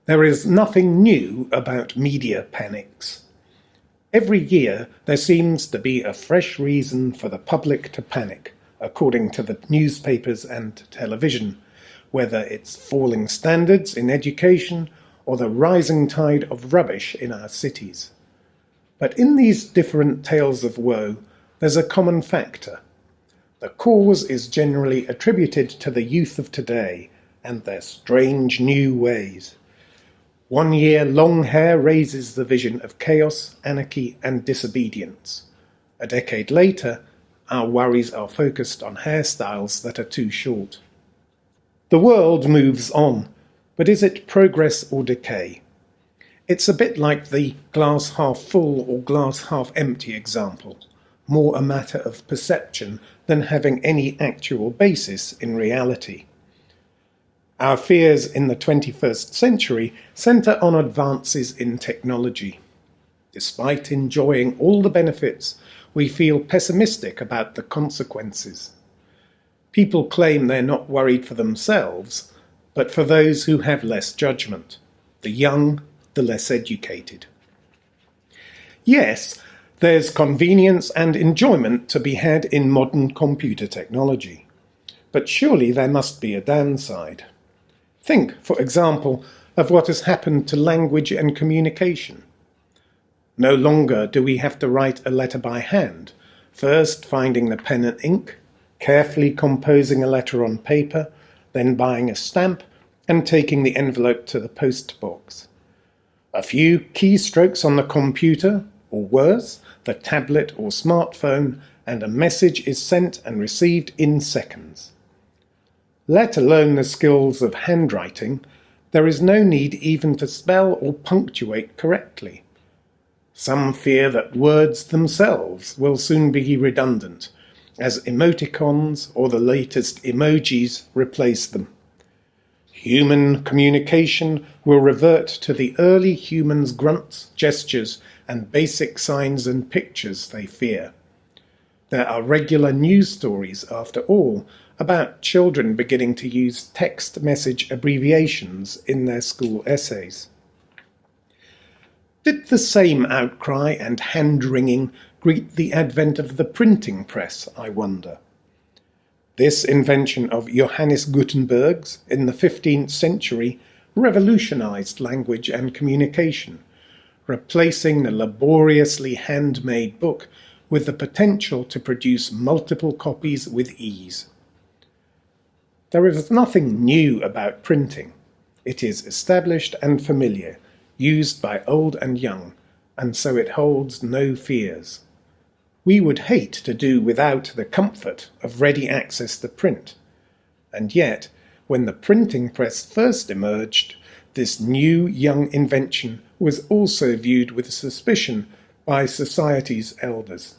There is nothing new about media panics. Every year there seems to be a fresh reason for the public to panic, according to the newspapers and television, whether it's falling standards in education or the rising tide of rubbish in our cities. But in these different tales of woe, there's a common factor. The cause is generally attributed to the youth of today and their strange new ways. 1 year long hair raises the vision of chaos, anarchy, and disobedience. A decade later, our worries are focused on hairstyles that are too short. The world moves on, but is it progress or decay? It's a bit like the glass half full or glass half empty example, more a matter of perception than having any actual basis in reality. Our fears in the 21st century centre on advances in technology. Despite enjoying all the benefits, we feel pessimistic about the consequences. People claim they're not worried for themselves, but for those who have less judgment, the young, the less educated. Yes, there's convenience and enjoyment to be had in modern computer technology, but surely there must be a downside. Think, for example, of what has happened to language and communication. No longer do we have to write a letter by hand, first finding the pen and ink, carefully composing a letter on paper, then buying a stamp and taking the envelope to the post box. A few keystrokes on the computer, or worse, the tablet or smartphone, and a message is sent and received in seconds. Let alone the skills of handwriting, there is no need even to spell or punctuate correctly. Some fear that words themselves will soon be redundant, as emoticons or the latest emojis replace them. Human communication will revert to the early humans' grunts, gestures, and basic signs and pictures they fear. There are regular news stories, after all, about children beginning to use text message abbreviations in their school essays. Did the same outcry and hand-wringing greet the advent of the printing press, I wonder? This invention of Johannes Gutenberg's in the 15th century revolutionized language and communication, replacing the laboriously handmade book with the potential to produce multiple copies with ease. There is nothing new about printing. It is established and familiar, used by old and young, and so it holds no fears. We would hate to do without the comfort of ready access to print. And yet, when the printing press first emerged, this new young invention was also viewed with suspicion by society's elders.